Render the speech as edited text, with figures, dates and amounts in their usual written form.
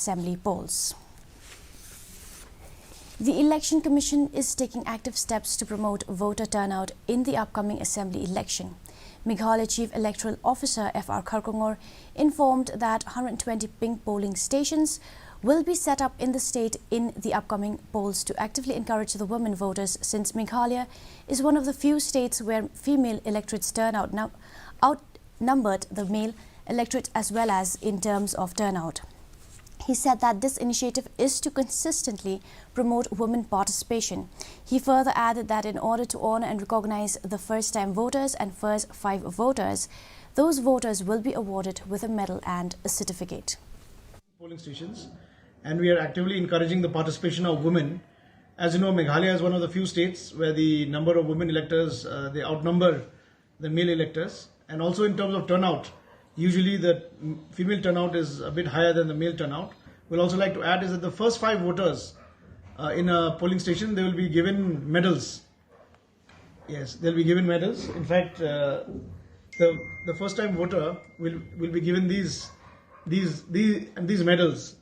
Assembly polls. The Election Commission is taking active steps to promote voter turnout in the upcoming Assembly election. Meghalaya Chief Electoral Officer F.R. Kharkongor informed that 120 pink polling stations will be set up in the state in the upcoming polls to actively encourage the women voters, since Meghalaya is one of the few states where female electorates turnout now outnumbered the male electorate as well as in terms of turnout. He said that this initiative is to consistently promote women participation. He further added that in order to honor and recognize the first-time voters and first 5 voters, those voters will be awarded with a medal and a certificate. Polling stations, and we are actively encouraging the participation of women. As you know, Meghalaya is one of the few states where the number of women electors, they outnumber the male electors, and also in terms of turnout. Usually the female turnout is a bit higher than the male turnout. We'll also like to add is that the first 5 voters in a polling station, they will be given medals. Yes, they'll be given medals. In fact, the first time voter will be given these medals.